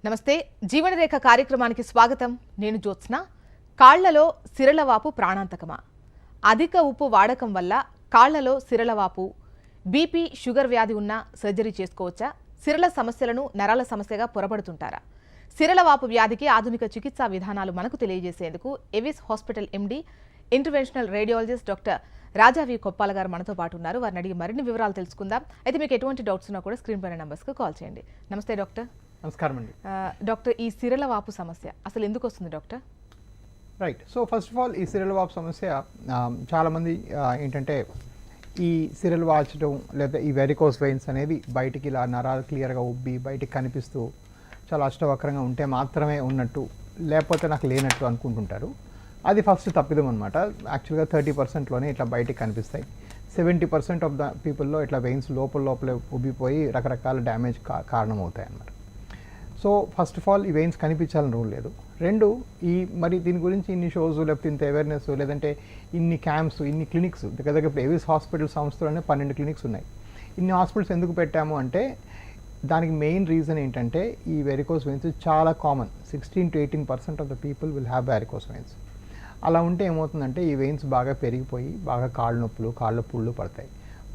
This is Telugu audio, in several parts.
నమస్తే జీవనరేఖ కార్యక్రమానికి స్వాగతం. నేను జ్యోత్స్న. కాళ్లలో సిరలవాపు ప్రాణాంతకమా? అధిక ఉప్పు వాడకం వల్ల కాళ్లలో సిరలవాపు, బీపీ, షుగర్ వ్యాధి ఉన్న సర్జరీ చేసుకోవచ్చా? సిరల సమస్యలను నరాల సమస్యగా పొరబడుతుంటారా? సిరలవాపు వ్యాధికి ఆధునిక చికిత్సా విధానాలు మనకు తెలియజేసేందుకు Avis hospital MD, interventional radiologist doctor Rajavi Koppala గారు మనతో పాటు ఉన్నారు. వారిని అడిగి మరిన్ని వివరాలు తెలుసుకుందాం. అయితే మీకు ఎటువంటి డౌట్స్ ఉన్నా కూడా స్క్రీన్ పైన నంబర్స్కి కాల్ చేయండి. నమస్తే డాక్టర్. నమస్కారం అండి. డాక్టర్, ఈ సిరల వాపు సమస్య అసలు ఎందుకు వస్తుంది doctor? Right. So first of all ఈ సిరల వాపు సమస్య చాలామంది ఏంటంటే ఈ సిరలు వాచడం లేదా ఈ వెరికోస్ వెయిన్స్ అనేది బయటికి ఇలా నరాలు క్లియర్గా ఉబ్బి బయటికి కనిపిస్తూ చాలా అష్టవక్రంగా ఉంటే మాత్రమే ఉన్నట్టు, లేకపోతే నాకు లేనట్టు అనుకుంటుంటారు. అది ఫస్ట్ తప్పిదం అనమాట. యాక్చువల్గా 30%లోనే ఇట్లా బయటికి కనిపిస్తాయి. 70% ఆఫ్ ద పీపుల్లో ఇట్లా వెయిన్స్ లోపలే ఉబ్బిపోయి రకరకాల డ్యామేజ్ కారణం అవుతాయి అన్నమాట. సో ఫస్ట్ ఆఫ్ ఆల్ ఈ వెయిన్స్ కనిపించాలని రూల్ లేదు. రెండు, ఈ మరి దీని గురించి ఇన్ని షోస్ లేకపోతే ఇంత అవేర్నెస్ లేదంటే ఇన్ని క్యాంప్స్, ఇన్ని క్లినిక్స్ దగ్గర ఇప్పుడు ఎవిస్ హాస్పిటల్ సంస్థలోనే 12 క్లినిక్స్ ఉన్నాయి. ఇన్ని హాస్పిటల్స్ ఎందుకు పెట్టాము అంటే దానికి మెయిన్ రీజన్ ఏంటంటే ఈ వెరికోస్ వెయిన్స్ చాలా common. 16 to 18% of the people will have varicose veins. అలా ఉంటే ఏమవుతుందంటే ఈ వెయిన్స్ బాగా పెరిగిపోయి బాగా కాళ్ళ నొప్పులు, కాళ్ళ పుళ్ళు పడతాయి.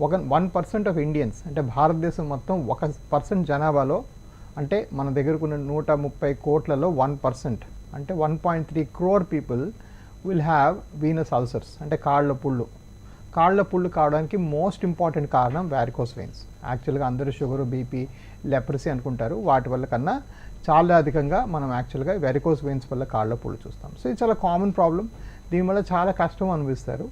1% ఆఫ్ ఇండియన్స్ అంటే భారతదేశం మొత్తం 1% జనాభాలో, అంటే మన దగ్గరకున్న 130 కోట్లలో 1% అంటే 1.3 crore people will have Venus ulcers, అంటే కాళ్ళ పుళ్ళు కావడానికి మోస్ట్ ఇంపార్టెంట్ కారణం వారికోస్ వెయిన్స్. యాక్చువల్గా అందరూ షుగర్, బీపీ, లెప్రసీ అనుకుంటారు. వాటి వల్ల కన్నా చాలా అధికంగా మనం యాక్చువల్గా వెరికోస్ వెయిన్స్ వల్ల కాళ్ళ పుళ్ళు చూస్తాం. సో ఇది చాలా కామన్ ప్రాబ్లం. దీనివల్ల చాలా కష్టం అనిపిస్తారు.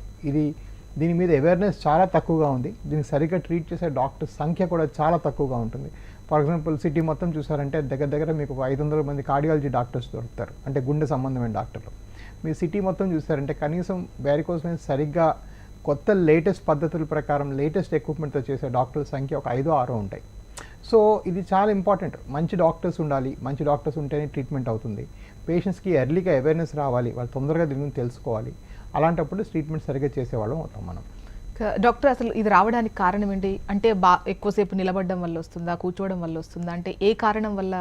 దీని మీద అవేర్నెస్ చాలా తక్కువగా ఉంది. దీన్ని సరిగ్గా ట్రీట్ చేసే డాక్టర్స్ సంఖ్య కూడా చాలా తక్కువగా ఉంటుంది. ఫర్ ఎగ్జాంపుల్ సిటీ మొత్తం చూసారంటే దగ్గర మీకు 500 మంది కార్డియాలజీ డాక్టర్స్ దొరుకుతారు, అంటే గుండె సంబంధమైన డాక్టర్లు. మీరు సిటీ మొత్తం చూసారంటే కనీసం వెరికోస్ వెయిన్స్ సరిగ్గా కొత్త లేటెస్ట్ పద్ధతుల ప్రకారం లేటెస్ట్ ఎక్విప్మెంట్తో చేసే డాక్టర్ల సంఖ్య ఒక 5-6 ఉంటాయి. సో ఇది చాలా ఇంపార్టెంట్. మంచి డాక్టర్స్ ఉండాలి. మంచి డాక్టర్స్ ఉంటేనే ట్రీట్మెంట్ అవుతుంది. పేషెంట్స్కి ఎర్లీగా అవేర్నెస్ రావాలి, వాళ్ళు తొందరగా దీని గురించి తెలుసుకోవాలి. అలాంటప్పుడు ట్రీట్మెంట్ సరిగ్గా చేసేవాళ్ళం అవుతాం మనం. డాక్టర్, అసలు ఇది రావడానికి కారణం ఏంటి? అంటే ఎక్కువసేపు నిలబడడం వల్ల వస్తుందా, కూర్చోవడం వల్ల వస్తుందా, అంటే ఏ కారణం వల్ల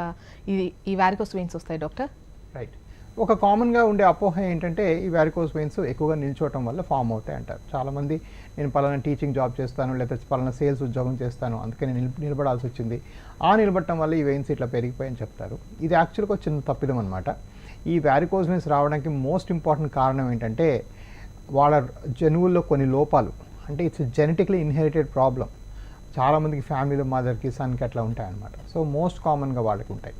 ఈ వారికోస్ వెయిన్స్ వస్తాయి డాక్టర్? రైట్. ఒక కామన్గా ఉండే అపోహ ఏంటంటే ఈ వారికోస్ వెయిన్స్ ఎక్కువగా నిల్చోవటం వల్ల ఫామ్ అవుతాయి అంటారు. చాలామంది నేను పలానా టీచింగ్ జాబ్ చేస్తాను, లేకపోతే పలానా సేల్స్ ఉద్యోగం చేస్తాను, అందుకని నిలబడాల్సి వచ్చింది, నిలబడటం వల్ల ఈ వెయిన్స్ ఇట్లా పెరిగిపోయని చెప్తారు. ఇది యాక్చువల్గా చిన్న తప్పిదం అనమాట. ఈ వారికోస్ వెయిన్స్ రావడానికి మోస్ట్ ఇంపార్టెంట్ కారణం ఏంటంటే వాళ్ళ జనువుల్లో కొన్ని లోపాలు, అంటే ఇట్స్ జెనెటిక్లీ ఇన్హెరిటెడ్ ప్రాబ్లం. చాలామందికి ఫ్యామిలీలో మదర్కి, సన్కి అట్లా ఉంటాయన్నమాట. సో మోస్ట్ కామన్గా వాళ్ళకి ఉంటాయి.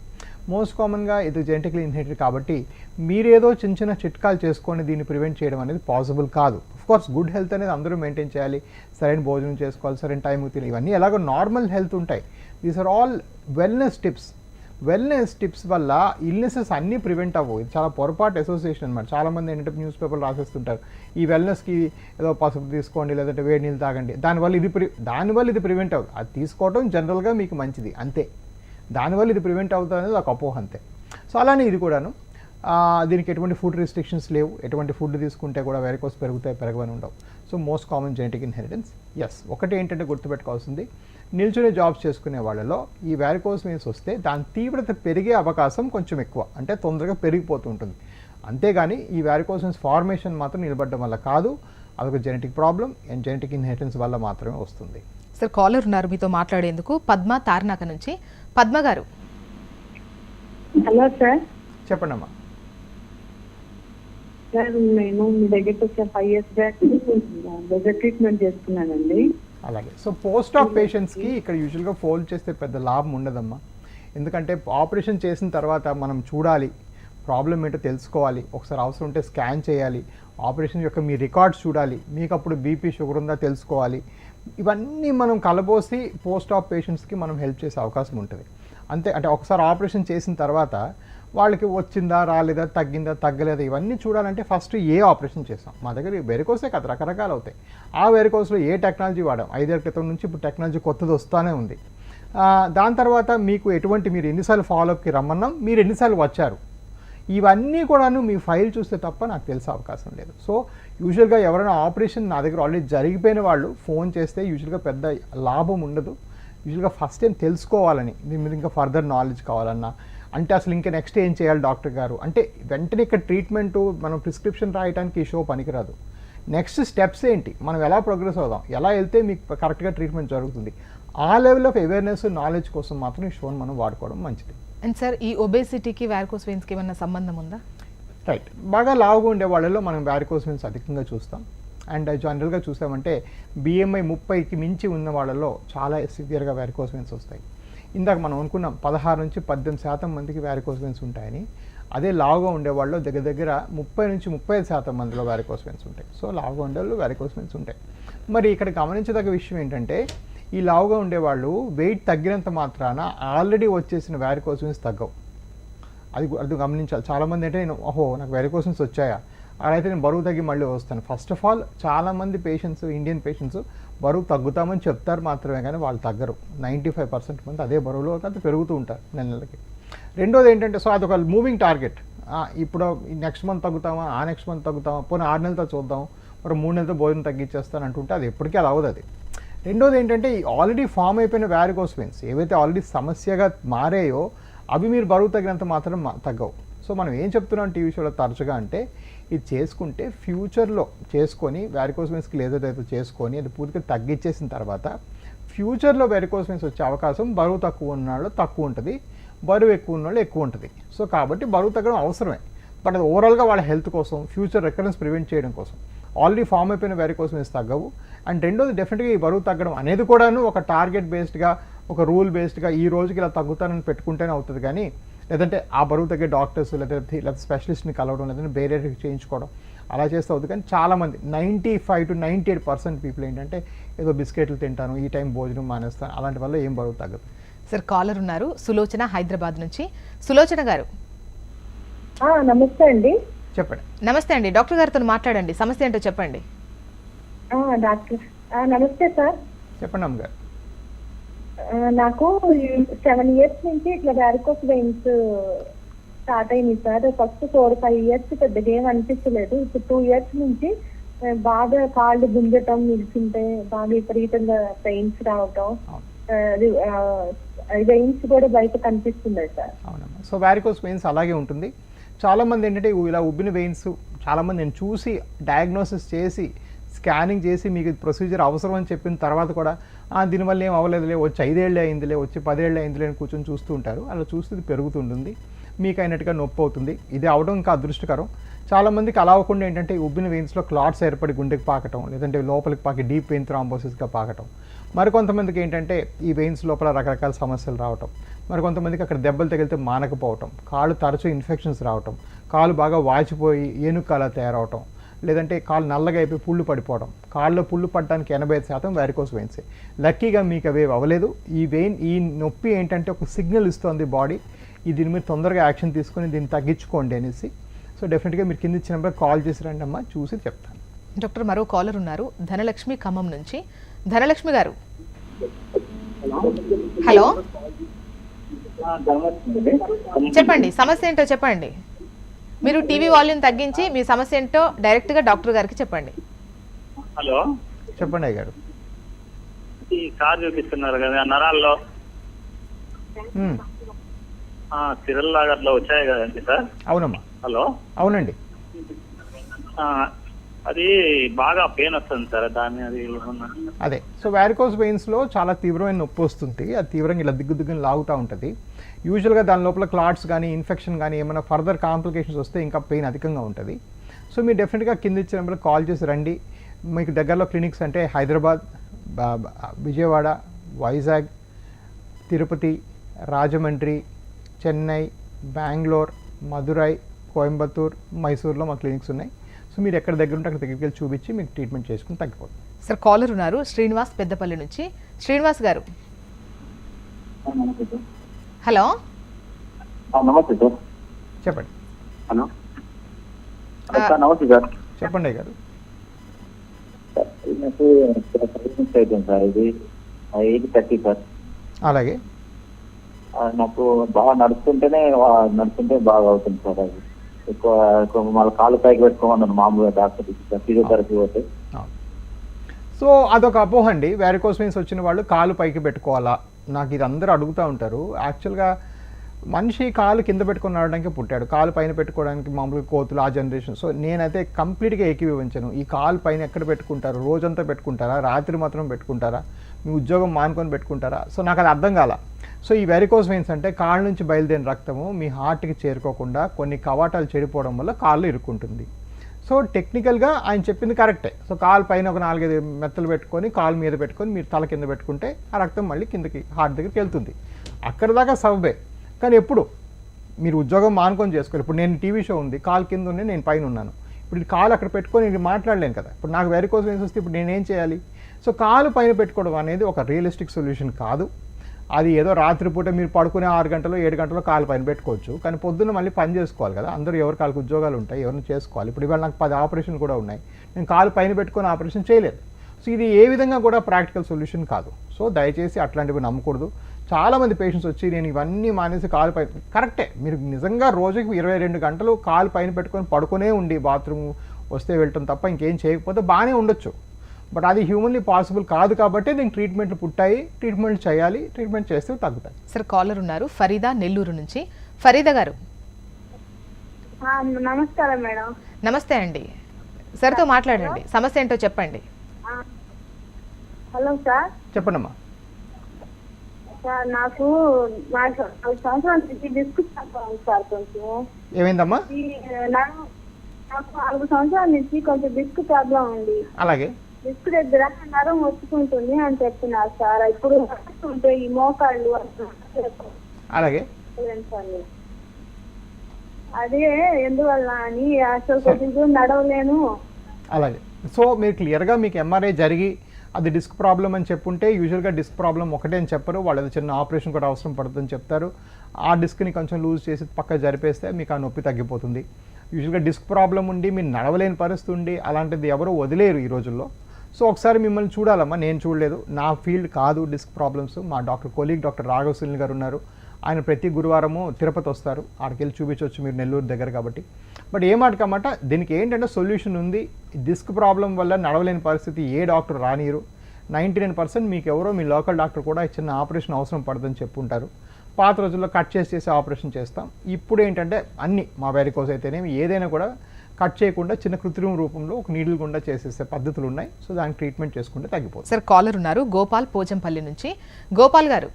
మోస్ట్ కామన్గా ఇది జెనెటిక్లీ ఇన్హెరిటెడ్ కాబట్టి మీరేదో చిన్న చిట్కాలు చేసుకొని దీన్ని ప్రివెంట్ చేయడం అనేది పాసిబుల్ కాదు. కోర్స్ గుడ్ హెల్త్ అనేది అందరూ మెయింటైన్ చేయాలి, సరైన భోజనం చేసుకోవాలి, సరైన టైంకి తిని, ఇవన్నీ ఎలాగో నార్మల్ హెల్త్ ఉంటాయి. These are all wellness tips వల్ల ఇల్నెసెస్ అన్నీ ప్రివెంట్ అవ్వవు. ఇది చాలా పొరపాటు అసోసియేషన్ అనమాట. చాలామంది ఏంటంటే న్యూస్ పేపర్లు రాసేస్తుంటారు, ఈ వెల్నెస్కి ఏదో పసుపు తీసుకోండి, లేదంటే వేడి నీళ్ళు తాగండి, దానివల్ల ఇది ప్రివెంట్ అవ్వదు. అది తీసుకోవడం జనరల్గా మీకు మంచిది అంతే, దానివల్ల ఇది ప్రివెంట్ అవుతుంది అనేది ఒక అపోహ అంతే. సో అలానే ఇది కూడాను. దీనికి ఎటువంటి ఫుడ్ రిస్ట్రిక్షన్స్ లేవు. ఎటువంటి ఫుడ్ తీసుకుంటే కూడా వెరికోస్ పెరగవని ఉండవు. So most common genetic inheritance. ఒకటి ఏంటంటే గుర్తుపెట్టుకోవాల్సింది, నిల్చునే జాబ్స్ చేసుకునే వాళ్ళలో ఈ వారికోస్ వెయిన్స్ వస్తే దాని తీవ్రత పెరిగే అవకాశం కొంచెం ఎక్కువ, అంటే తొందరగా పెరిగిపోతూ ఉంటుంది. అంతేగాని ఈ వారికోస్ వెయిన్స్ ఫార్మేషన్ మాత్రం నిలబడడం వల్ల కాదు, అదొక genetic problem and genetic inheritance వల్ల మాత్రమే వస్తుంది. సార్, కాలర్ ఉన్నారు మీతో మాట్లాడేందుకు. పద్మ తార్నాక నుంచి. పద్మ గారు. Hello sir. చెప్పండి అమ్మా. సార్, నేను మీ దగ్గరికి వచ్చే 5 years బ్యాక్ బెజర్ ట్రీట్మెంట్ చేసుకున్నానండి. అలాగే. సో పోస్ట్ ఆప్ పేషెంట్స్కి ఇక్కడ యూజువల్గా ఫోల్డ్ చేస్తే పెద్ద లాభం ఉండదమ్మా. ఎందుకంటే ఆపరేషన్ చేసిన తర్వాత మనం చూడాలి, ప్రాబ్లం ఏంటో తెలుసుకోవాలి, ఒకసారి అవసరం ఉంటే స్కాన్ చేయాలి, ఆపరేషన్ యొక్క మీ రికార్డ్స్ చూడాలి, మీకు అప్పుడు బీపీ, షుగర్ ఉందా తెలుసుకోవాలి. ఇవన్నీ మనం కలబోసి పోస్ట్ ఆప్ పేషెంట్స్కి మనం హెల్ప్ చేసే అవకాశం ఉంటుంది. అంతే. అంటే ఒకసారి ఆపరేషన్ చేసిన తర్వాత వాళ్ళకి వచ్చిందా, రాలేదా, తగ్గిందా, తగ్గలేదా, ఇవన్నీ చూడాలంటే ఫస్ట్ ఏ ఆపరేషన్ చేస్తాం. మా దగ్గర వెరికోసే కదా రకరకాలు అవుతాయి. ఆ వెరికోస్లో ఏ టెక్నాలజీ వాడాం, 5 ఏళ్ల క్రితం నుంచి ఇప్పుడు టెక్నాలజీ కొత్తది వస్తూనే ఉంది. దాని తర్వాత మీకు మీరు ఎన్నిసార్లు ఫాలోఅప్కి రమ్మన్నాం, మీరు ఎన్నిసార్లు వచ్చారు, ఇవన్నీ కూడాను మీ ఫైల్ చూస్తే తప్ప నాకు తెలిసే అవకాశం లేదు. సో యూజువల్గా ఎవరైనా ఆపరేషన్ నా దగ్గర ఆల్రెడీ జరిగిపోయిన వాళ్ళు ఫోన్ చేస్తే యూజువల్గా పెద్ద లాభం ఉండదు. యూజువల్గా ఫస్ట్ టైం తెలుసుకోవాలని, దీని మీద ఇంకా ఫర్దర్ నాలెడ్జ్ కావాలన్నా, అంటే అసలు ఇంకా నెక్స్ట్ ఏం చేయాలి డాక్టర్ గారు అంటే వెంటనే ఇక్కడ ట్రీట్మెంట్ మనం ప్రిస్క్రిప్షన్ రాయడానికి ఈ షో పనికిరాదు. నెక్స్ట్ స్టెప్స్ ఏంటి, మనం ఎలా ప్రోగ్రెస్ అవుదాం, ఎలా వెళ్తే మీకు కరెక్ట్గా ట్రీట్మెంట్ జరుగుతుంది, ఆ లెవెల్ ఆఫ్ అవేర్నెస్ నాలెడ్జ్ కోసం మాత్రం ఈ షోని మనం వాడుకోవడం మంచిది. అండ్ సార్ ఈ ఒబేసిటీకి వారికోస్ వెయిన్స్కి ఏమన్నా సంబంధం ఉందా? రైట్, బాగా లావుగా ఉండే వాళ్ళలో మనం వారికోస్ వెయిన్స్ అధికంగా చూస్తాం. అండ్ జనరల్గా చూసామంటే BMI 30కి మించి ఉన్న వాళ్ళలో చాలా సివియర్గా వారికోస్ వెయిన్స్ వస్తాయి. ఇందాక మనం అనుకున్నాం 16 నుంచి 18% మందికి వారికోస్ వెయిన్స్ ఉంటాయని. అదే లావుగా ఉండేవాళ్ళు దగ్గర దగ్గర 30 నుంచి 35% మందిలో వారికోస్ వెయిన్స్ ఉంటాయి. సో లావుగా ఉండేవాళ్ళు వారికోస్ వెయిన్స్ ఉంటాయి. మరి ఇక్కడ గమనించదగ్గ విషయం ఏంటంటే ఈ లావుగా ఉండేవాళ్ళు వెయిట్ తగ్గినంత మాత్రాన ఆల్రెడీ వచ్చేసిన వారికోస్ వెయిన్స్ తగ్గవు. అది గమనించాలి. చాలామంది అంటే నాకు వారికోస్ వెయిన్స్ వచ్చాయా, అలా అయితే నేను బరువు తగ్గి మళ్ళీ వస్తాను. ఫస్ట్ ఆఫ్ ఆల్ చాలామంది పేషెంట్స్, ఇండియన్ పేషెంట్స్ బరువు తగ్గుతామని చెప్తారు మాత్రమే కానీ వాళ్ళు తగ్గరు. 95% మంది అదే బరువులో అంత పెరుగుతూ ఉంటారు నెలకి. రెండోది ఏంటంటే సో అదొక మూవింగ్ టార్గెట్. ఇప్పుడు నెక్స్ట్ మంత్ తగ్గుతామా, నెక్స్ట్ మంత్ తగ్గుతామా, పోనీ 6 నెలలతో చూద్దాం, మరి 3 నెలలతో భోజనం తగ్గించేస్తాను అంటుంటే అది ఎప్పటికీ అది అవ్వదు. అది రెండోది ఏంటంటే ఈ ఆల్రెడీ ఫామ్ అయిపోయిన వారికోస్ వెయిన్స్ ఏవైతే ఆల్రెడీ సమస్యగా మారాయో అవి మీరు బరువు తగ్గినంత మాత్రం తగ్గవు. సో మనం ఏం చెప్తున్నాం టీవీ షోలో తరచుగా అంటే ఇది చేసుకుంటే ఫ్యూచర్లో చేసుకొని వారికోస్ వెయిన్స్కి లేదైతే చేసుకొని అది పూర్తిగా తగ్గించేసిన తర్వాత ఫ్యూచర్లో వారికోస్ వెయిన్స్ వచ్చే అవకాశం బరువు తక్కువ ఉన్న వాళ్ళు తక్కువ ఉంటుంది, బరువు ఎక్కువ ఉన్న వాళ్ళు ఎక్కువ ఉంటుంది. సో కాబట్టి బరువు తగ్గడం అవసరమే, బట్ అది ఓవరాల్గా వాళ్ళ హెల్త్ కోసం, ఫ్యూచర్ రికరెన్స్ ప్రివెంట్ చేయడం కోసం. ఆల్రెడీ ఫామ్ అయిపోయిన వారికోస్ వెయిన్స్ తగ్గవు. అండ్ రెండోది డెఫినెట్గా ఈ బరువు తగ్గడం అనేది కూడాను ఒక టార్గెట్ బేస్డ్గా, ఒక రూల్ బేస్డ్గా ఈ రోజుకి ఇలా తగ్గుతానని పెట్టుకుంటేనే అవుతుంది. కానీ లేదంటే ఆ బరువు తగ్గే డాక్టర్స్ లేకపోతే స్పెషలిస్ట్ని కలవడం, లేదంటే వేరే చేయించుకోవడం అలా చేస్తే అవుతుంది. కానీ చాలామంది 95 to 98% పీపుల్ ఏంటంటే ఏదో బిస్కెట్లు తింటాను, ఈ టైం భోజనం మానేస్తాను, అలాంటి వల్ల ఏం బరువు తగ్గదు. సార్ కాలర్ ఉన్నారు, సులోచన హైదరాబాద్ నుంచి. సులోచన గారు నమస్తే అండి. చెప్పండి. నమస్తే అండి, డాక్టర్ గారితో మాట్లాడండి, సమస్య ఏంటో చెప్పండి. డాక్టర్ నమస్తే సార్. చెప్పండి అమ్మగారు. నాకు 7 years నుంచి ఇట్లా వారికోస్ వెయిన్స్ స్టార్ట్ అయింది సార్. ఫస్ట్ 4-5 years పెద్దగా ఏం అనిపించలేదు. ఇప్పుడు 2 years నుంచి బాగా కాళ్ళు గుంజటం, నిల్చుంటే బాగా విపరీతంగా పెయిన్స్ రావటం, వెయిన్స్ కూడా బయట కనిపిస్తున్నాయి సార్. అవునమ్మా. సో వారికోస్ వెయిన్స్ అలాగే ఉంటుంది. చాలామంది ఏంటంటే ఇలా ఉబ్బిన వెయిన్స్ చాలామంది నేను చూసి డయాగ్నోసిస్ చేసి స్కానింగ్ చేసి మీకు ప్రొసీజర్ అవసరం అని చెప్పిన తర్వాత కూడా దీనివల్ల ఏం అవ్వలేదులే, వచ్చి 5 ఏళ్ళు అయిందిలే, వచ్చి 10 ఏళ్ళు అయిందిలే అని కూర్చొని చూస్తూ ఉంటారు. అలా చూస్తే ఇది పెరుగుతుంటుంది, మీకు అయినట్టుగా నొప్పి అవుతుంది. ఇది అవడం ఇంకా అదృష్టకరం. చాలామందికి అలా అవ్వకుండా ఏంటంటే ఉబ్బిన వెయిన్స్లో క్లాట్స్ ఏర్పడి గుండెకి పాకటం, లేదంటే లోపలికి పాకి డీప్ వెయిన్ థ్రాంబోసిస్గా పాకటం. మరికొంతమందికి ఏంటంటే ఈ వెయిన్స్ లోపల రకరకాల సమస్యలు రావటం, మరికొంతమందికి అక్కడ దెబ్బలు తగిలితే మానకపోవటం, కాళ్ళు తరచూ ఇన్ఫెక్షన్స్ రావటం, కాళ్ళు బాగా వాచిపోయి ఏనుకలా తయారవటం, లేదంటే కాళ్ళు నల్లగా అయిపోయి పుళ్ళు పడిపోవడం. కాళ్ళలో పుళ్ళు పడడానికి 85% వారికోస్ వెయిన్సే. లక్కీగా మీకు అవి అవ్వలేదు. ఈ నొప్పి ఏంటంటే ఒక సిగ్నల్ ఇస్తుంది బాడీ, దీని మీద తొందరగా యాక్షన్ తీసుకొని దీన్ని తగ్గించుకోండి అనేసి. సో డెఫినెట్గా మీరు కింద ఇచ్చిన నెంబర్ కాల్ చేసి రండి అమ్మా, చూసి చెప్తాను. డాక్టర్ మరో కాలర్ ఉన్నారు, ధనలక్ష్మి ఖమ్మం నుంచి. ధనలక్ష్మి గారు హలో, చెప్పండి సమస్య ఏంటో చెప్పండి. మీరు టీవీ వాల్యూమ్ తగ్గించి మీ సమస్య ఏంటో డైరెక్ట్ గా డాక్టర్ గారికి చెప్పండి. హలో చెప్పండి అయ్య గారు. ఈ కార్ చూపిస్తున్నారు కదా నరాల్లో, సిరల్ లాగర్లో వచ్చాయి కదండి సార్? అవునమ్మా. హలో అవునండి. అది బాగా పెయిన్ వస్తుంది సార్, దాన్ని అది అదే. సో వారికోస్ వెయిన్స్లో చాలా తీవ్రమైన నొప్పి వస్తుంది. అది తీవ్రంగా ఇలా దిగ్గుని లాగుతూ ఉంటుంది. యూజువల్గా దాని లోపల క్లాట్స్ కానీ ఇన్ఫెక్షన్ కానీ ఏమైనా ఫర్దర్ కాంప్లికేషన్స్ వస్తే ఇంకా పెయిన్ అధికంగా ఉంటుంది. సో మీరు డెఫినెట్గా కింద ఇచ్చిన నెంబర్ కాల్ చేసి రండి. మీకు దగ్గరలో క్లినిక్స్ అంటే హైదరాబాద్, విజయవాడ, వైజాగ్, తిరుపతి, రాజమండ్రి, చెన్నై, బెంగళూరు, మదురై, కోయంబత్తూర్, మైసూర్లో మా క్లినిక్స్ ఉన్నాయి. సో మీరు ఎక్కడ దగ్గర ఉంటే అక్కడ దగ్గరికి వెళ్ళి చూపించి మీకు ట్రీట్మెంట్ చేసుకుని తగ్గిపోతుంది. సార్ కాలర్ ఉన్నారు, శ్రీనివాస్ పెద్దపల్లి నుంచి. శ్రీనివాస్ గారు హలో. నమస్తే సార్. చెప్పండి. హలో నమస్తే సార్. చెప్పండి అయ్య గారు. నాకు అయిపోయింది సార్, ఇది 30 సార్. అలాగే నాకు బాగా నడుస్తుంటే బాగా అవుతుంది సార్. అది ఎక్కువ మళ్ళీ కాళ్ళు పైకి పెట్టుకోమన్నారు మామూలుగా డాక్టర్ ఫిజియోథెరపీ పోతే. సో అదొక అపోహ అండి. వారికోస్ వెయిన్స్ వచ్చిన వాళ్ళు కాలు పైకి పెట్టుకోవాలా, నాకు ఇది అందరూ అడుగుతూ ఉంటారు. యాక్చువల్గా మనిషి కాలు కింద పెట్టుకొని నడవడానికి పుట్టాడు, కాలు పైన పెట్టుకోవడానికి మామూలుగా కోతులు ఆ జనరేషన్. సో నేనైతే కంప్లీట్గా ఏకీభవించను. ఈ కాలు పైన ఎక్కడ పెట్టుకుంటారు, రోజంతా పెట్టుకుంటారా, రాత్రి మాత్రం పెట్టుకుంటారా, మీ ఉద్యోగం మానుకొని పెట్టుకుంటారా? సో నాకు అది అర్థం కాల. సో ఈ వెరికోస్ వెయిన్స్ అంటే కాళ్ళ నుంచి బయలుదేరిన రక్తము మీ హార్ట్కి చేరుకోకుండా కొన్ని కవాటాలు చెడిపోవడం వల్ల కాళ్ళు ఇరుక్కుంటుంది. సో టెక్నికల్గా ఆయన చెప్పింది కరెక్టే. సో కాలు పైన ఒక 4-5 మెత్తలు పెట్టుకొని కాలు మీద పెట్టుకొని మీరు తల కింద పెట్టుకుంటే ఆ రక్తం మళ్ళీ కిందకి హార్ట్ దగ్గరికి వెళ్తుంది. అక్కడ దాకా సబబే. కానీ ఎప్పుడు మీరు ఉద్యోగం మానుకొని చేసుకోవాలి. ఇప్పుడు నేను టీవీ షో ఉంది, కాలు కింద ఉంది, నేను పైన ఉన్నాను. ఇప్పుడు కాలు అక్కడ పెట్టుకొని నేను మాట్లాడలేను కదా. ఇప్పుడు నాకు వెరికోస్ వెయిన్స్ వస్తే ఇప్పుడు నేనేం చేయాలి? సో కాలు పైన పెట్టుకోవడం అనేది ఒక రియలిస్టిక్ సొల్యూషన్ కాదు. అది ఏదో రాత్రిపూట మీరు పడుకునే 6 గంటలు 7 గంటలు కాలు పైన పెట్టుకోవచ్చు, కానీ పొద్దున్న మళ్ళీ పని చేసుకోవాలి కదా. అందరూ ఎవరి కాళ్ళకి ఉద్యోగాలు ఉంటాయి, ఎవరిని చేసుకోవాలి. ఇప్పుడు ఇవాళ నాకు 10 ఆపరేషన్ కూడా ఉన్నాయి, నేను కాలు పైన పెట్టుకొని ఆపరేషన్ చేయలేదు. సో ఇది ఏ విధంగా కూడా ప్రాక్టికల్ సొల్యూషన్ కాదు. సో దయచేసి అట్లాంటివి నమ్మకూడదు. చాలామంది పేషెంట్స్ వచ్చి నేను ఇవన్నీ మానేసి కాలు పైన, కరెక్టే, మీరు నిజంగా రోజుకి 22 గంటలు కాలు పైన పెట్టుకొని పడుకునే ఉండి బాత్రూమ్ వస్తే వెళ్ళటం తప్ప ఇంకేం చేయకపోతే బాగానే ఉండొచ్చు. బట్ అది హ్యూమన్లీ పాసిబుల్ కాదు కాబట్టి దీనికి ట్రీట్మెంట్లు పుట్టాయి, ట్రీట్మెంట్ చేయాలి, ట్రీట్మెంట్ చేస్తే తగ్గుతాయి. సార్ కాలర్ ఉన్నారు ఫరీదా నెల్లూరు నుంచి. ఫరీదా గారు నమస్కారం మేడం. నమస్తే అండి, సార్తో మాట్లాడండి, సమస్య ఏంటో చెప్పండి. Hello sir. చెప్పండమ్మా. సార్ నాకు 4 సంవత్సరాల నుంచి డిస్క్ సార్ కొంచెం ఏమైందమ్మా? నాకు 4 సంవత్సరాల నుంచి కొంచెం డిస్క్ ప్రాబ్లం ఉంది. అలాగే డిస్క్ దగ్గర నరం వచ్చుకుంటుంది అని చెప్తున్నారు సార్. ఇప్పుడు ఉంటే ఈ మోకాళ్ళు అలాగే అదే ఎందువల్ల అని అసలు కొంచెం నడవలేను. అలాగే. సో మీరు క్లియర్గా మీకు ఎంఆర్ఐ జరిగి అది డిస్క్ ప్రాబ్లం అని చెప్పుంటే యూజువల్గా డిస్క్ ప్రాబ్లం ఒకటే అని చెప్పరు, వాళ్ళు చిన్న ఆపరేషన్ కూడా అవసరం పడుతుందని చెప్తారు. ఆ డిస్క్ని కొంచెం లూజ్ చేసి పక్క జరిపేస్తే మీకు ఆ నొప్పి తగ్గిపోతుంది. యూజువల్గా డిస్క్ ప్రాబ్లం ఉండి మీరు నడవలేని పరిస్థితి ఉండి అలాంటిది ఎవరు వదిలేరు ఈ రోజుల్లో. సో ఒకసారి మిమ్మల్ని చూడాలమ్మా, నేను చూడలేదు, నా ఫీల్డ్ కాదు డిస్క్ ప్రాబ్లమ్స్. మా కొలీగ్ డాక్టర్ రాఘవ్ సునీల్ గారు ఉన్నారు, ఆయన ప్రతి గురువారము తిరుపతి వస్తారు, ఆడికి వెళ్ళి చూపించవచ్చు మీరు, నెల్లూరు దగ్గర కాబట్టి. బట్ ఏమాటకమాట దీనికి ఏంటంటే సొల్యూషన్ ఉంది. డిస్క్ ప్రాబ్లం వల్ల నడవలేని పరిస్థితి ఏ డాక్టర్ రానియరు. 99% మీకు ఎవరో మీ లోకల్ డాక్టర్ కూడా చిన్న ఆపరేషన్ అవసరం పడుతుందని చెప్పుంటారు. పాత రోజుల్లో కట్ చేసి ఆపరేషన్ చేస్తాం. ఇప్పుడు ఏంటంటే అన్ని మా వెరికోస్ అయితేనేమి ఏదైనా కూడా కట్ చేయకుండా చిన్న కృత్రిమ రూపంలో ఒక నీడిల్ గుండా చేసేసే పద్ధతులు ఉన్నాయి. సో దానికి ట్రీట్మెంట్ చేసుకుంటే తగ్గిపోతుంది. సార్ కాలర్ ఉన్నారు గోపాల్ పోచంపల్లి నుంచి. గోపాల్ గారు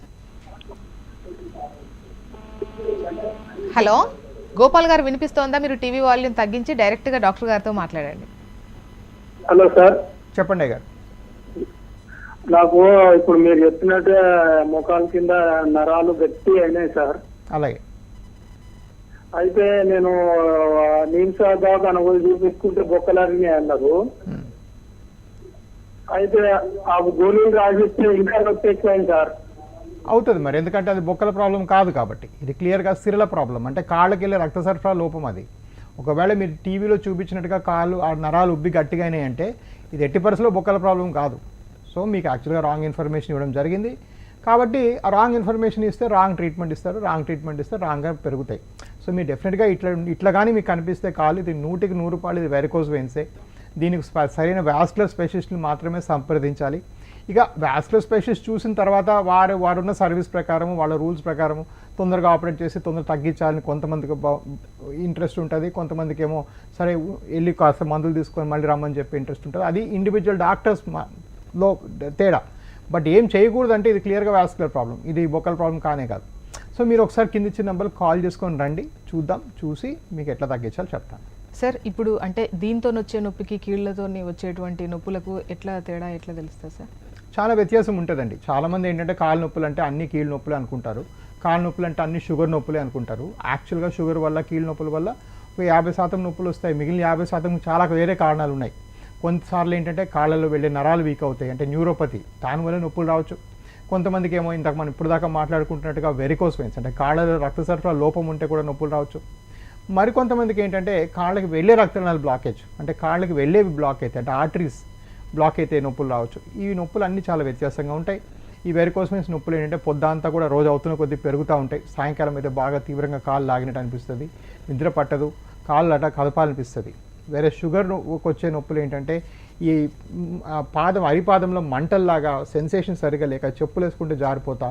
హలో. గోపాల్ గారు వినిపిస్తోందా? మీరు టీవీ వాల్యూమ్ తగ్గించి డైరెక్ట్గా డాక్టర్ గారితో మాట్లాడండి. Hello sir. చెప్పండి గారు. నాకు ఇప్పుడు మీరు చెప్పినట్టు ముఖాల కింద నరాలు గట్టి అయినాయి సార్. అలాగే. అయితే నేను నీమ్స్ దవాఖాన చూపించుకుంటే బొక్కలన్నీ అన్నారు. అయితే ఆ గోళీలు రాసిస్తే ఇంకా నొప్పి ఎక్కువైంది సార్. అవుతుంది మరి, ఎందుకంటే అది బొక్కల ప్రాబ్లం కాదు కాబట్టి. ఇది క్లియర్గా సిరల ప్రాబ్లం, అంటే కాళ్ళకి వెళ్ళే రక్త సరఫరా లోపం అది. ఒకవేళ మీరు టీవీలో చూపించినట్టుగా కాళ్ళు ఆ నరాలు ఉబ్బి గట్టిగా అయినాయి అంటే ఇది ఎట్టి పరిస్థితిలో బొక్కల ప్రాబ్లం కాదు. సో మీకు యాక్చువల్గా రాంగ్ ఇన్ఫర్మేషన్ ఇవ్వడం జరిగింది కాబట్టి ఆ రాంగ్ ఇన్ఫర్మేషన్ ఇస్తే రాంగ్ ట్రీట్మెంట్ ఇస్తారు, రాంగ్ ట్రీట్మెంట్ ఇస్తే రాంగ్గా పెరుగుతాయి. సో మీరు డెఫినెట్గా ఇట్లా కానీ మీకు కనిపిస్తే కాలు ఇది 100కి 100 రూపాయలు ఇది వెరికోస్ వెయిన్సే. దీనికి సరైన వాస్కులర్ స్పెషలిస్ట్ని మాత్రమే సంప్రదించాలి. ఇక వాస్కులర్ స్పెషలిస్ట్ చూసిన తర్వాత వారున్న సర్వీస్ ప్రకారం వాళ్ళ రూల్స్ ప్రకారం తొందరగా ఆపరేట్ చేసి తొందరగా తగ్గించాలని కొంతమందికి ఇంట్రెస్ట్ ఉంటుంది, కొంతమందికి ఏమో సరే వెళ్ళి కాస్త మందులు తీసుకొని మళ్ళీ రమ్మని చెప్పి ఇంట్రెస్ట్ ఉంటుంది. అది ఇండివిజువల్ డాక్టర్స్లో తేడా. బట్ ఏం చేయకూడదంటే ఇది క్లియర్గా వాస్కులర్ ప్రాబ్లం, ఇది బొక్కల ప్రాబ్లం కానే కాదు. సో మీరు ఒకసారి కింద ఇచ్చిన నెంబర్ కాల్ చేసుకొని రండి, చూద్దాం, చూసి మీకు ఎట్లా తగ్గించాలో చెప్తాను. సార్ ఇప్పుడు అంటే దీంతో వచ్చే నొప్పికి కీళ్ళతో వచ్చేటువంటి నొప్పులకు ఎట్లా తేడా ఎట్లా తెలుస్తుంది సార్? చాలా వ్యత్యాసం ఉంటుందండి. చాలామంది ఏంటంటే కాళ్ళ నొప్పులు అంటే అన్ని కీళ్ళ నొప్పులు అనుకుంటారు, కాళ్ళ నొప్పులు అంటే అన్ని షుగర్ నొప్పులే అనుకుంటారు. యాక్చువల్గా షుగర్ వల్ల కీళ్ళ నొప్పుల వల్ల 50% నొప్పులు వస్తాయి, మిగిలిన 50% చాలా వేరే కారణాలు ఉన్నాయి. కొంతసార్లు ఏంటంటే కాళ్ళలో వెళ్ళే నరాలు వీక్ అవుతాయి, అంటే న్యూరోపతి, దానివల్ల నొప్పులు రావచ్చు. కొంతమందికి ఏమో ఇంతకు మనం ఇప్పుడు దాకా మాట్లాడుకుంటున్నట్టుగా వెరికోస్ వెయిన్స్, అంటే కాళ్ళలో రక్త సరఫరా లోపం ఉంటే కూడా నొప్పులు రావచ్చు. మరికొంతమందికి ఏంటంటే కాళ్ళకి వెళ్ళే రక్తనాళాలు బ్లాకేజ్, అంటే కాళ్ళకి వెళ్ళేవి బ్లాక్ అయితే, అంటే ఆర్టరీస్ బ్లాక్ అయితే నొప్పులు రావచ్చు. ఈ నొప్పులు అన్నీ చాలా వ్యత్యాసంగా ఉంటాయి. ఈ వెరికోస్ వెయిన్స్ నొప్పులు ఏంటంటే పొద్దంతా కూడా రోజు అవుతున్న కొద్దీ పెరుగుతూ ఉంటాయి. సాయంకాలం అయితే బాగా తీవ్రంగా కాళ్ళు లాగినట్టు అనిపిస్తుంది, నిద్ర పట్టదు, కాళ్ళు అట కదపాలనిపిస్తుంది. వేరే షుగర్ వచ్చే నొప్పులు ఏంటంటే ఈ అరిపాదంలో మంటల్లాగా సెన్సేషన్ సరిగా లేక చెప్పులు వేసుకుంటే జారిపోతా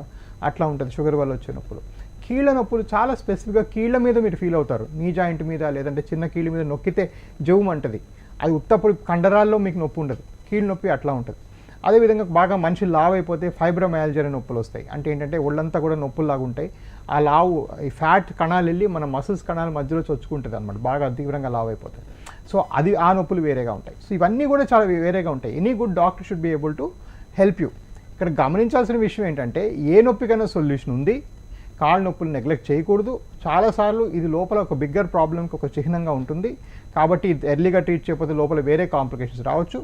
అట్లా ఉంటుంది షుగర్ వల్ల వచ్చే నొప్పులు. కీళ్ళ నొప్పులు చాలా స్పెసిఫిక్గా కీళ్ళ మీద మీరు ఫీల్ అవుతారు, నీ జాయింట్ మీద లేదంటే చిన్న కీళ్ళ మీద నొక్కితే జవ్వుమంటది. అది ఉత్తప్పుడు కండరాల్లో మీకు నొప్పి ఉండదు, కీళ్ళ నొప్పి అట్లా ఉంటుంది. అదేవిధంగా బాగా మనిషి లావు అయిపోతే ఫైబ్రోమయాల్జియా అనే నొప్పులు వస్తాయి. అంటే ఏంటంటే ఒళ్ళంతా కూడా నొప్పుల్లాగా ఉంటాయి. ఆ లావు ఈ ఫ్యాట్ కణాలు వెళ్ళి మన మసిల్స్ కణాల మధ్యలో చొచ్చుకుంటుంది అనమాట, బాగా తీవ్రంగా లావు అయిపోతాయి. సో అది ఆ నొప్పులు వేరేగా ఉంటాయి. సో ఇవన్నీ కూడా చాలా వేరేగా ఉంటాయి. Any good doctor should be able to help you. ఇక్కడ గమనించాల్సిన విషయం ఏంటంటే ఏ నొప్పికైనా సొల్యూషన్ ఉంది, కాళ్ళ నొప్పులు నెగ్లెక్ట్ చేయకూడదు. చాలాసార్లు ఇది లోపల ఒక బిగ్గర్ ప్రాబ్లంకి ఒక చిహ్నంగా ఉంటుంది. కాబట్టి ఇది ఎర్లీగా ట్రీట్ చేయకపోతే లోపల వేరే కాంప్లికేషన్స్ రావచ్చు.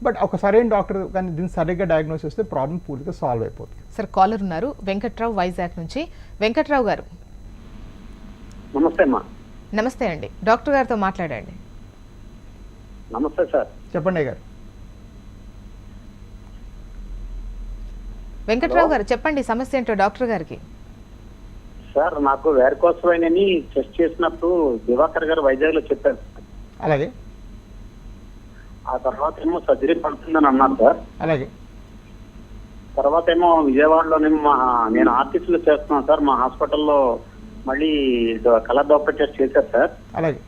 బట్ ఒక సరైన డాక్టర్ కానీ దీన్ని సరిగ్గా డయాగ్నోస్ చేస్తే ప్రాబ్లం పూర్తిగా సాల్వ్ అయిపోతుంది. సార్ కాలర్ ఉన్నారు వెంకట్రావు వైజాగ్ నుంచి. వెంకట్రావు గారు నమస్తే అమ్మా. నమస్తే అండి, డాక్టర్ గారితో మాట్లాడండి. నమస్తే సార్. చెప్పండి గారు. వెంకట్రావు గారు చెప్పండి సమస్య ఏంటో డాక్టర్ గారికి. సార్ నాకు వేర్కోస్ వైన్ అని టెస్ట్ చేసినప్పుడు దివాకర్ గారు వైజాగ్ లో చెప్పారు. అలాగే ఆ తర్వాత ఏమో సర్జరీ పడుతుందని అన్నారు సార్. అలాగే తర్వాత ఏమో విజయవాడలోనేమో నేను ఆర్టీసీలో చేస్తున్నాను సార్, మా హాస్పిటల్లో మళ్ళీ కలర్ డాక్టర్ టెస్ట్ చేశారు సార్. అలాగే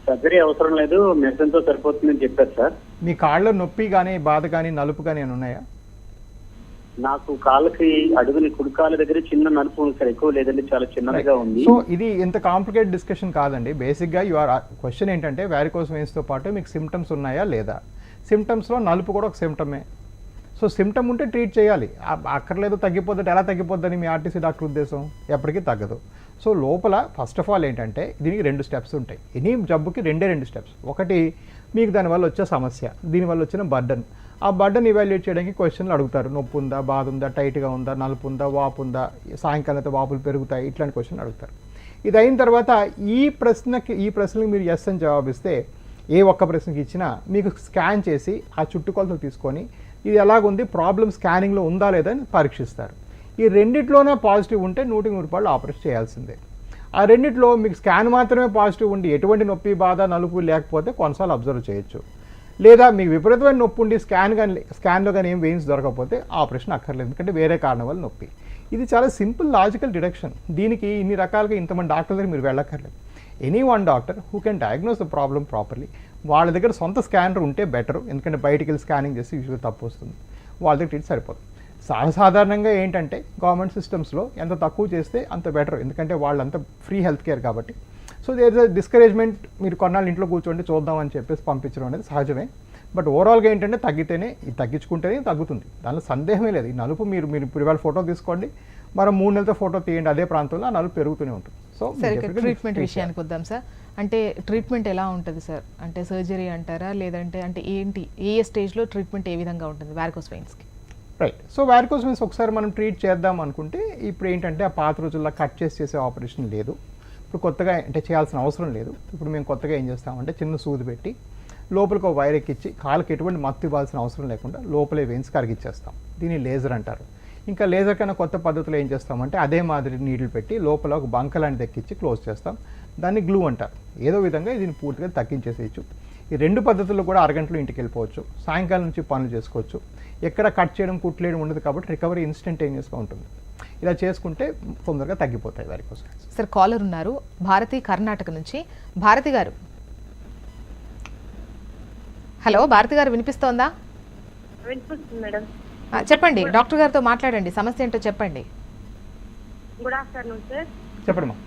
సర్జరీ అవసరం లేదు, మెడిసిన్ తో సరిపోతుందని చెప్పారు సార్. మీ కాళ్ళలో నొప్పి కానీ బాధ కానీ నలుపు కానీ ఏమైనా ఉన్నాయా? నాకు కాళ్ళకి అడుగుని కుడి కాళ్ళ దగ్గర చిన్న నలుపు ఉంది సార్, ఎక్కువ లేదండి, చాలా చిన్నదిగా ఉంది. సో ఇది ఎంత కాంప్లికేటెడ్ డిస్కషన్ కాదండి. బేసిక్గా క్వశ్చన్ ఏంటంటే వారికోస్ వెయిన్స్తో పాటు మీకు సిమ్టమ్స్ ఉన్నాయా లేదా. సిమ్టమ్స్లో నలుపు కూడా ఒక సిమ్టమే. సో సిమ్టమ్ ఉంటే ట్రీట్ చేయాలి, అక్కర్లేదు తగ్గిపోద్దంటే ఎలా తగ్గిపోద్దని మీ ఆర్టీసీ డాక్టర్ ఉద్దేశం? ఎప్పటికీ తగ్గదు. సో లోపల ఫస్ట్ ఆఫ్ ఆల్ ఏంటంటే దీనికి 2 స్టెప్స్ ఉంటాయి. ఎనీ జబ్బుకి 2 స్టెప్స్. ఒకటి మీకు దానివల్ల వచ్చే సమస్య, దీనివల్ల వచ్చిన బర్డన్. ఆ బర్డన్ ఇవాల్యుయేట్ చేయడానికి క్వశ్చన్లు అడుగుతారు. నొప్పి ఉందా, బాధ ఉందా, టైట్గా ఉందా, నలుపు ఉందా, వాపు ఉందా, సాయంకాలం అయితే వాపులు పెరుగుతాయి, ఇట్లాంటి క్వశ్చన్ అడుగుతారు. ఇది అయిన తర్వాత ఈ ప్రశ్నకి మీరు ఎస్ అని జవాబిస్తే ఏ ఒక్క ప్రశ్నకి ఇచ్చినా మీకు స్కాన్ చేసి ఆ చుట్టుకొలతలు తీసుకొని ఇది ఎలాగుంది, ప్రాబ్లం స్కానింగ్లో ఉందా లేదా అని పరీక్షిస్తారు. ఈ రెండిట్లోనే పాజిటివ్ ఉంటే 100% ఆపరేషన్ చేయాల్సిందే. ఆ రెండిట్లో మీకు స్కాన్ మాత్రమే పాజిటివ్ ఉండి ఎటువంటి నొప్పి బాధ నలుపు లేకపోతే కొన్నిసార్లు అబ్జర్వ్ చేయొచ్చు. లేదా మీకు విపరీతమైన నొప్పి ఉండి స్కాన్లో కానీ ఏం వెయిన్స్ దొరకకపోతే ఆపరేషన్ అక్కర్లేదు, ఎందుకంటే వేరే కారణం వల్ల నొప్పి. ఇది చాలా సింపుల్ లాజికల్ డిడక్షన్. దీనికి ఇన్ని రకాలుగా ఇంతమంది డాక్టర్ దగ్గర మీరు వెళ్ళక్కర్లేదు. Any one doctor who can diagnose the problem properly. వాళ్ళ దగ్గర సొంత స్కానర్ ఉంటే బెటర్, ఎందుకంటే బయటికి వెళ్ళి స్కానింగ్ చేసి యూజువల్గా తప్పు వస్తుంది. వాళ్ళ దగ్గర ట్రీట్ సరిపోతుంది. సాధారణంగా ఏంటంటే గవర్నమెంట్ సిస్టమ్స్లో ఎంత తక్కువ చేస్తే అంత బెటర్, ఎందుకంటే వాళ్ళంతా ఫ్రీ హెల్త్ కేర్ కాబట్టి. So there is a discouragement, మీరు కొన్నాళ్ళు ఇంట్లో కూర్చోండి చూద్దామని చెప్పేసి పంపించడం అనేది సహజమే. బట్ ఓవరాల్గా ఏంటంటే తగ్గితేనే, ఇది తగ్గించుకుంటేనే తగ్గుతుంది, దానిలో సందేహమే లేదు. ఈ నలుపు మీరు ఇవాళ ఫోటో తీసుకోండి, మరో 3 నెలలతో ఫోటో తీయండి, అదే ప్రాంతంలో ఆ నలుపు పెరుగుతూనే ఉంటుంది. సో సార్ ఇక్కడ ట్రీట్మెంట్ విషయానికి వద్దాం సార్. అంటే ట్రీట్మెంట్ ఎలా ఉంటుంది సార్? అంటే సర్జరీ అంటారా, లేదంటే అంటే ఏంటి, ఏ స్టేజ్లో ట్రీట్మెంట్ ఏ విధంగా ఉంటుంది వారికోస్ వెయిన్స్కి? రైట్. సో వారికోస్ వెయిన్స్ ఒకసారి మనం ట్రీట్ చేద్దాం అనుకుంటే ఇప్పుడు ఏంటంటే ఆ పాత రోజుల్లో కట్ చేసే ఆపరేషన్ లేదు. ఇప్పుడు కొత్తగా అంటే చేయాల్సిన అవసరం లేదు. ఇప్పుడు మేము కొత్తగా ఏం చేస్తామంటే చిన్న సూది పెట్టి లోపలికి ఒక వైర్ ఎక్కించి కాళ్ళకి ఎటువంటి మత్తు ఇవ్వాల్సిన అవసరం లేకుండా లోపలే వెయిన్స్ కరిగిచ్చేస్తాం. దీన్ని లేజర్ అంటారు. ఇంకా లేజర్ కన్నా కొత్త పద్ధతిలో ఏం చేస్తామంటే అదే మాదిరి నీడిల్ పెట్టి లోపల ఒక బంక లాంటిది ఎక్కించి క్లోజ్ చేస్తాం. దాన్ని గ్లూ అంటారు. ఏదో విధంగా దీన్ని పూర్తిగా తగ్గించేసేయచ్చు. ఈ 2 పద్ధతుల్లో కూడా అరగంటలో ఇంటికి వెళ్ళిపోవచ్చు. సాయంకాలం నుంచి పనులు చేసుకోవచ్చు. ఎక్కడ కట్ చేయడం కుట్లేయడం ఉండదు కాబట్టి రికవరీ ఇన్స్టంటేనియస్గా ఉంటుంది. ఇలా చేసుకుంటే తొందరగా తగ్గిపోతాయి వారికోస్ వెయిన్స్. సార్ కాలర్ ఉన్నారు భారతి కర్ణాటక నుంచి. భారతి గారు, హలో భారతి గారు, వినిపిస్తోందా? వినిపిస్తుంది మేడం. చెప్పండి, డాక్టర్ గారితో మాట్లాడండి, సమస్య ఏంటో చెప్పండి. Good afternoon sir. చెప్పండి.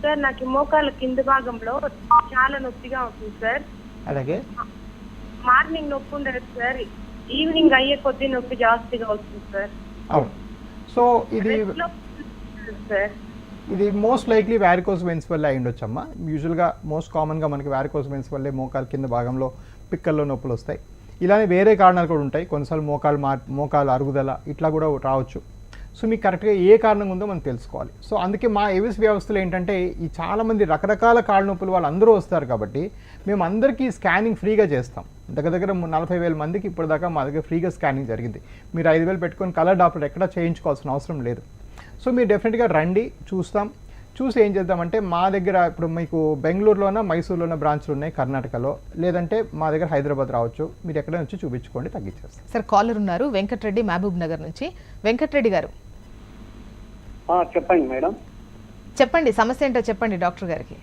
సార్ నాకు మోకాళ్ళ కింద భాగంలో చాలా నొప్పిగా ఉంటుంది సార్. అలాగే మార్నింగ్ నొప్పి ఉండదు సార్, ఈవినింగ్ అయ్యే కొద్దీ నొప్పి జాస్తిగా వస్తుంది సార్. అవును. సో ఇది మోస్ట్ లైక్లీ వారికోస్ వెయిన్స్ వల్ల అయి ఉండొచ్చమ్మా. యూజువల్గా మోస్ట్ కామన్గా మనకి వారికోస్ వెయిన్స్ వల్లే మోకాలు కింద భాగంలో పిక్కల్లో నొప్పులు వస్తాయి. ఇలానే వేరే కారణాలు కూడా ఉంటాయి. కొన్నిసార్లు మోకాలు అరుగుదల ఇట్లా కూడా రావచ్చు. సో మీకు కరెక్ట్గా ఏ కారణం ఉందో మనం తెలుసుకోవాలి. సో అందుకే మా ఏవిస్ వ్యవస్థలో ఏంటంటే ఈ చాలామంది రకరకాల కాళ్ళ నొప్పులు వాళ్ళందరూ వస్తారు కాబట్టి మేము అందరికీ స్కానింగ్ ఫ్రీగా చేస్తాం. దగ్గర 40,000 మందికి ఇప్పటిదాకా మా దగ్గర ఫ్రీగా స్కానింగ్ జరిగింది. మీరు 5,000 పెట్టుకొని కలర్ డాక్టర్ ఎక్కడా చేయించుకోవాల్సిన అవసరం లేదు. సో మీరు డెఫినెట్గా రండి, చూసి ఏం చేద్దామంటే మా దగ్గర ఇప్పుడు మీకు బెంగళూరులోన మైసూరులోన బ్రాంచ్లు ఉన్నాయి కర్ణాటకలో, లేదంటే మా దగ్గర హైదరాబాద్ రావచ్చు. మీరు ఎక్కడైనా వచ్చి చూపించుకోండి, తగ్గించేస్తాం. సార్ కాలర్ ఉన్నారు వెంకటరెడ్డి మహబూబ్ నగర్ నుంచి. వెంకటరెడ్డి గారు, చెప్పండి మేడం. చెప్పండి, సమస్య ఏంటో చెప్పండి డాక్టర్ గారికి.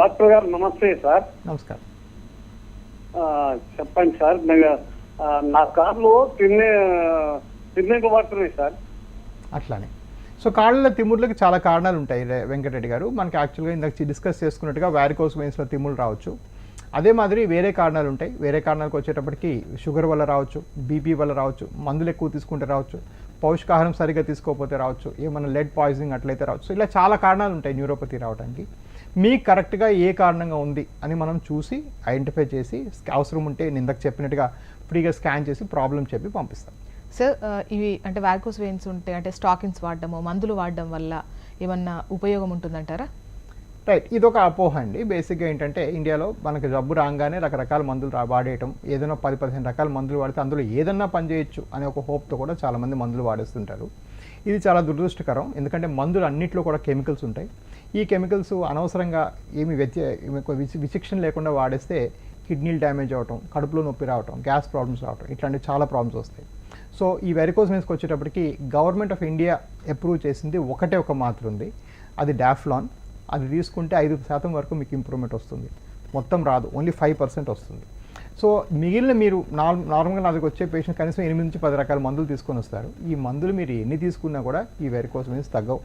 డాక్టర్ గారు నమస్తే సార్. నమస్కారం. చెప్పండి సార్. నా కార్లో తిన్నగా పడుతున్నాయి సార్. అట్లానే సో కాళ్ళలో తిమ్ముర్లకి చాలా కారణాలు ఉంటాయి వెంకటరెడ్డి గారు. మనకి యాక్చువల్గా ఇందాక డిస్కస్ చేసుకున్నట్టుగా వారికోస్ వెయిన్స్లో తిమ్ములు రావచ్చు. అదే మాదిరి వేరే కారణాలు ఉంటాయి. వేరే కారణాలకు వచ్చేటప్పటికి షుగర్ వల్ల రావచ్చు, బీపీ వల్ల రావచ్చు, మందులు ఎక్కువ తీసుకుంటే రావచ్చు, పౌష్టికాహారం సరిగ్గా తీసుకోకపోతే రావచ్చు, ఏమన్నా లెడ్ పాయిజనింగ్ అట్లయితే రావచ్చు. ఇలా చాలా కారణాలు ఉంటాయి న్యూరోపతి రావడానికి. మీకు కరెక్ట్గా ఏ కారణంగా ఉంది అని మనం చూసి ఐడెంటిఫై చేసి అవసరం ఉంటే నేను ఇందాక చెప్పినట్టుగా ఫ్రీగా స్కాన్ చేసి ప్రాబ్లం చెప్పి పంపిస్తాం. సార్ ఇవి అంటే వారికోస్ వెయిన్స్ ఉంటే అంటే స్టాకిన్స్ వాడడము, మందులు వాడడం వల్ల ఏమన్నా ఉపయోగం ఉంటుందంటారా? రైట్, ఇది ఒక అపోహ అండి. బేసిక్గా ఏంటంటే ఇండియాలో మనకి జబ్బు రాగానే రకరకాల మందులు వాడేయటం, ఏదైనా 10-15 రకాల మందులు వాడితే అందులో ఏదన్నా పని చేయొచ్చు అనే ఒక హోప్తో కూడా చాలామంది మందులు వాడేస్తుంటారు. ఇది చాలా దురదృష్టకరం. ఎందుకంటే మందులు అన్నింటిలో కూడా కెమికల్స్ ఉంటాయి. ఈ కెమికల్స్ అనవసరంగా విచక్షణ లేకుండా వాడేస్తే కిడ్నీలు డ్యామేజ్ అవ్వటం, కడుపులో నొప్పి రావటం, గ్యాస్ ప్రాబ్లమ్స్ రావటం, ఇట్లాంటి చాలా ప్రాబ్లమ్స్ వస్తాయి. సో ఈ వెరికోస్ వెయిన్స్కి వచ్చేటప్పటికి గవర్నమెంట్ ఆఫ్ ఇండియా అప్రూవ్ చేసింది ఒక మాత్ర ఉంది, అది డాఫ్లాన్. అది తీసుకుంటే 5% వరకు మీకు ఇంప్రూవ్మెంట్ వస్తుంది. మొత్తం రాదు, ఓన్లీ 5% వస్తుంది. సో మిగిలిన మీరు నార్మల్గా నా దగ్గర వచ్చే పేషెంట్ కనీసం 8 నుంచి 10 రకాల మందులు తీసుకొని వస్తారు. ఈ మందులు మీరు ఎన్ని తీసుకున్నా కూడా ఈ వెరికోస్ వెయిన్స్ తగ్గవు,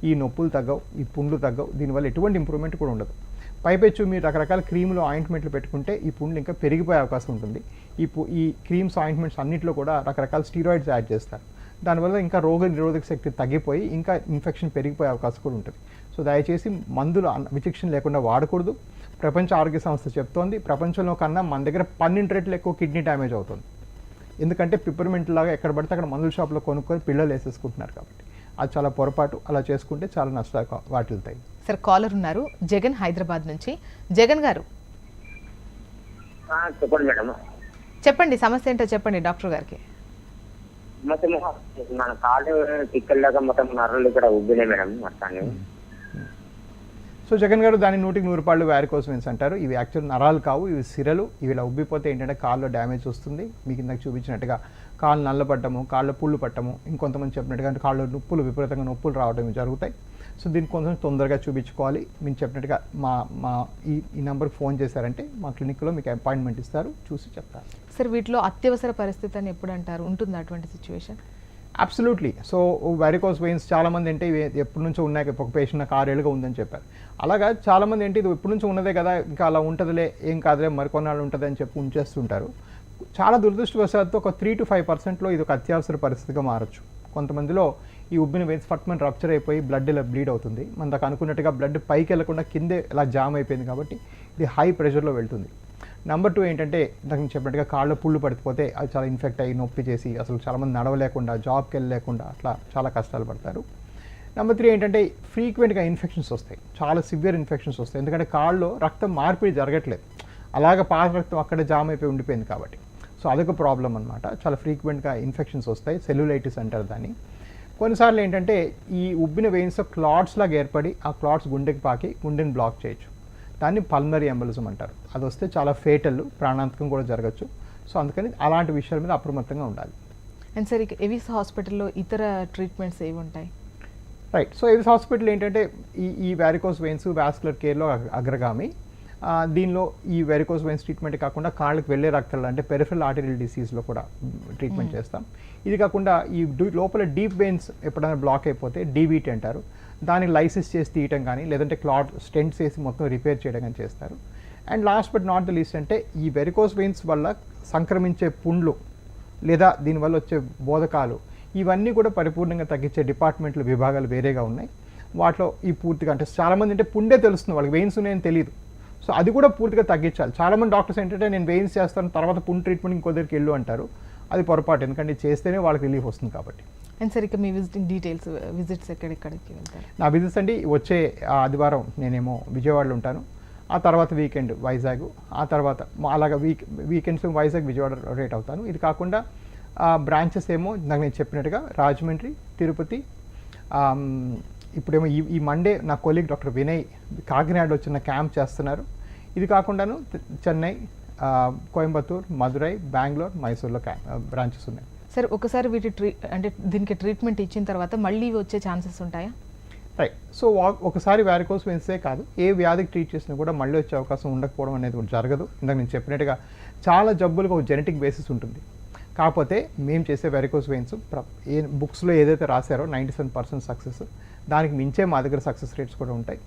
ఈ నొప్పులు తగ్గవు, ఈ పుండ్లు తగ్గవు. దీనివల్ల ఎటువంటి ఇంప్రూవ్మెంట్ కూడా ఉండదు. పైపెచ్చు మీరు రకరకాల క్రీములు, ఆయింట్మెంట్లు పెట్టుకుంటే ఈ పుండ్లు ఇంకా పెరిగిపోయే అవకాశం ఉంటుంది. ఈ క్రీమ్స్, ఆయింట్మెంట్స్ అన్నింటిలో కూడా రకరకాల స్టీరాయిడ్స్ యాడ్ చేస్తారు. దానివల్ల ఇంకా రోగ నిరోధక శక్తి తగ్గిపోయి ఇంకా ఇన్ఫెక్షన్ పెరిగిపోయే అవకాశం కూడా ఉంటుంది. సో దయచేసి మందులు విచక్షణ లేకుండా వాడకూడదు. ప్రపంచ ఆరోగ్య సంస్థ చెప్తోంది ప్రపంచంలో కన్నా మన దగ్గర 12 రెట్లు ఎక్కువ కిడ్నీ డ్యామేజ్ అవుతుంది. ఎందుకంటే పిప్పర్మెంట్ లాగా ఎక్కడ పడితే అక్కడ మందుల షాప్లో కొనుక్కొని పిల్లలు వేసేసుకుంటున్నారు కాబట్టి. అది చాలా పొరపాటు. అలా చేసుకుంటే చాలా నష్టాలు వాటిల్తాయి. సార్ కాలర్ ఉన్నారు, జగన్ హైదరాబాద్ నుంచి. జగన్ గారు చెప్పండి మేడం. చెప్పండి, సమస్య ఏంటో చెప్పండి డాక్టర్ గారికి. మొత్తం మన కాళ్ళు చిక్కల్లాగా మొత్తం నర్రలు ఇక్కడ ఉబ్బినాయి మేడం మొత్తాన్ని. సో జగన్ గారు దాని 100% వారికోస్ వెయిన్స్ అంటారు. ఇవి యాక్చువల్ నరాలు కావు, ఇవి సిరలు. ఇవి ఇలా ఉబ్బిపోతే ఏంటంటే కాళ్ళలో డ్యామేజ్ వస్తుంది. మీకు ఇందాక చూపించినట్టుగా కాళ్ళు నల్లపట్టము, కాళ్ళ పుళ్ళు పట్టము, ఇంకొంతమంది చెప్పినట్టుగా అంటే కాళ్ళు నొప్పులు, విపరీతంగా నొప్పులు రావడం జరుగుతాయి. సో దీన్ని కొంచెం తొందరగా చూపించుకోవాలి. మీరు చెప్పినట్టుగా మా ఈ నెంబర్కి ఫోన్ చేశారంటే మా క్లినిక్లో మీకు అపాయింట్మెంట్ ఇస్తారు, చూసి చెప్తారు. సార్ వీటిలో అత్యవసర పరిస్థితి అని ఎప్పుడు అంటారు, ఉంటుంది అటువంటి situation? Absolutely. So varicose veins చాలామంది అంటే ఇవి ఎప్పటి నుంచో ఉన్నాయి, ఒక పేషెంట్ నాకు 6 ఏళ్ళుగా ఉందని చెప్పారు. అలాగా చాలామంది ఏంటి ఇది ఎప్పటి నుంచో ఉన్నదే కదా, ఇంకా అలా ఉంటుందిలే, ఏం కాదులే, మరికొన్నాళ్ళు ఉంటుంది అని చెప్పి ఉంచేస్తుంటారు. చాలా దురదృష్టవశాత్తు ఒక 3 to 5%లో ఇది ఒక అత్యవసర పరిస్థితిగా మారచ్చు. కొంతమందిలో ఈ ఉబ్బిన వెయిన్స్ ఫట్మన్ రప్చర్ అయిపోయి బ్లడ్ ఇలా బ్లీడ్ అవుతుంది. మనకు అనుకున్నట్టుగా బ్లడ్ పైకి వెళ్లకుండా కిందే ఇలా జామ్ అయిపోయింది కాబట్టి ఇది హై ప్రెషర్లో వెళ్తుంది. నెంబర్ 2 ఏంటంటే నాకు చెప్పినట్టుగా కాళ్ళ పుళ్ళు పడిపోతే అది చాలా ఇన్ఫెక్ట్ అయ్యి నొప్పి చేసి అసలు చాలామంది నడవలేకుండా, జాబ్కి వెళ్ళలేకుండా అట్లా చాలా కష్టాలు పడతారు. నెంబర్ 3 ఏంటంటే ఫ్రీక్వెంట్గా ఇన్ఫెక్షన్స్ వస్తాయి, చాలా సివియర్ ఇన్ఫెక్షన్స్ వస్తాయి. ఎందుకంటే కాళ్ళలో రక్తం మార్పిడి జరగట్లేదు, అలాగ పాత రక్తం అక్కడే జామ్ అయిపోయి ఉండిపోయింది కాబట్టి. సో అదొక ప్రాబ్లం అనమాట. చాలా ఫ్రీక్వెంట్గా ఇన్ఫెక్షన్స్ వస్తాయి, సెల్యులైటిస్ అంటారు దాన్ని. కొన్నిసార్లు ఏంటంటే ఈ ఉబ్బిన వెయిన్స్ క్లాట్స్ లాగా ఏర్పడి ఆ క్లాట్స్ గుండెకి పాకి గుండెని బ్లాక్ చేయొచ్చు. దాన్ని పల్మరీ ఎంబలిజం అంటారు. అది వస్తే చాలా ఫేటల్, ప్రాణాంతకం కూడా జరగచ్చు. సో అందుకని అలాంటి విషయాల మీద అప్రమత్తంగా ఉండాలి. అండ్ సార్ ఎవిస్ హాస్పిటల్లో ఇతర ట్రీట్మెంట్స్ ఏవి ఉంటాయి? రైట్. సో ఎవిస్ హాస్పిటల్ ఏంటంటే ఈ వారికోస్ వెయిన్స్ వాస్కులర్ కేర్లో అగ్రగామి. దీనిలో ఈ వెరికోస్ వెయిన్స్ ట్రీట్మెంట్ కాకుండా కాళ్ళకి వెళ్ళే రక్తాలు అంటే పెరిఫరల్ ఆర్టెరియల్ డిసీజ్లో కూడా ట్రీట్మెంట్ చేస్తాం. ఇది కాకుండా ఈ లోపల డీప్ వెయిన్స్ ఎప్పుడైనా బ్లాక్ అయిపోతే డీబీటీ అంటారు, దాన్ని లైసిస్ చేసి తీయటం కానీ లేదంటే క్లాట్ స్టెంట్స్ వేసి మొత్తం రిపేర్ చేయడం కానీ చేస్తారు. And last but not the least అంటే ఈ వెరికోస్ వెయిన్స్ వల్ల సంక్రమించే పుండ్లు లేదా దీనివల్ల వచ్చే బోధకాలు ఇవన్నీ కూడా పరిపూర్ణంగా తగ్గించే డిపార్ట్మెంట్లు, విభాగాలు వేరేగా ఉన్నాయి. వాటిలో ఈ పూర్తిగా అంటే చాలామంది అంటే పుండే తెలుస్తుంది, వాళ్ళకి వెయిన్స్ ఉన్నాయని తెలియదు. సో అది కూడా పూర్తిగా తగ్గించాలి. చాలామంది డాక్టర్స్ ఏంటంటే నేను వెయిన్స్ చేస్తాను తర్వాత పుండ్ ట్రీట్మెంట్ ఇంకో దగ్గరికి వెళ్ళు అంటారు. అది పొరపాటు, ఎందుకంటే చేస్తేనే వాళ్ళకి రిలీఫ్ వస్తుంది కాబట్టి. అండ్ సార్ ఇక మీ విజిటింగ్ డీటెయిల్స్, విజిట్స్ ఎక్కడెక్కడికి వెళ్తారు? నా విజిట్స్ అండి వచ్చే ఆదివారం నేనేమో విజయవాడలో ఉంటాను, ఆ తర్వాత వీకెండ్ వైజాగ్, ఆ తర్వాత అలాగా వీకెండ్స్ వైజాగ్ విజయవాడ రొటేట్ అవుతాను. ఇది కాకుండా బ్రాంచెస్ ఏమో నాకు నేను చెప్పినట్టుగా రాజమండ్రి, తిరుపతి, ఇప్పుడేమో ఈ మండే నా కొలీగ్ డాక్టర్ వినయ్ కాకినాడ వచ్చిన క్యాంప్ చేస్తున్నారు. ఇది కాకుండాను చెన్నై, కోయంబత్తూర్, మదురై, బెంగళూరు, మైసూర్లో బ్రాంచెస్ ఉన్నాయి. సార్ ఒకసారి అంటే దీనికి ట్రీట్మెంట్ ఇచ్చిన తర్వాత మళ్ళీ వచ్చే ఛాన్సెస్ ఉంటాయా? రైట్. సో ఒకసారి వ్యారికోస్ వెయిన్సే కాదు, ఏ వ్యాధికి ట్రీట్ చేసినా కూడా మళ్ళీ వచ్చే అవకాశం ఉండకపోవడం అనేది కూడా జరగదు. ఇందాక నేను చెప్పినట్టుగా చాలా జబ్బులకు ఒక జెనెటిక్ బేసిస్ ఉంటుంది. కాకపోతే మేము చేసే వ్యారికోస్ వెయిన్స్ ఏ బుక్స్లో ఏదైతే రాశారో 97% సక్సెస్, దానికి మించే మా దగ్గర సక్సెస్ రేట్స్ కూడా ఉంటాయి.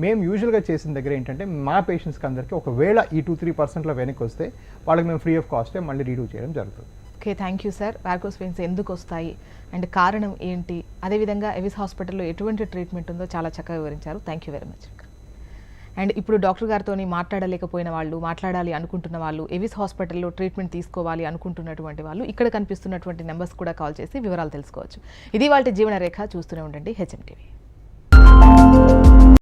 మేము యూజువల్గా చేసిన దగ్గర ఏంటంటే మా పేషెంట్స్కి అందరికీ ఒకవేళ ఈ 2-3%లో వెనక్కి వస్తే వాళ్ళకి మేము ఫ్రీ ఆఫ్ కాస్టే మళ్ళీ రీడూ చేయడం జరుగుతుంది. Okay, thank you sir. Varicose veins ఎందుకు వస్తాయి అండ్ కారణం ఏంటి, అదేవిధంగా ఎవిస్ హాస్పిటల్లో ఎటువంటి ట్రీట్మెంట్ ఉందో చాలా చక్కగా వివరించారు. Thank you very much. And ఇప్పుడు డాక్టర్ గారితో మాట్లాడలేకపోయిన వాళ్ళు, మాట్లాడాలి అనుకుంటున్న వాళ్ళు, ఎవిస్ హాస్పిటల్లో ట్రీట్మెంట్ తీసుకోవాలి అనుకుంటున్నటువంటి వాళ్ళు ఇక్కడ కనిపిస్తున్నటువంటి నెంబర్స్ కూడా కాల్ చేసి వివరాలు తెలుసుకోవచ్చు. ఇది వాళ్ళ జీవన రేఖ. చూస్తూనే ఉండండి HM TV.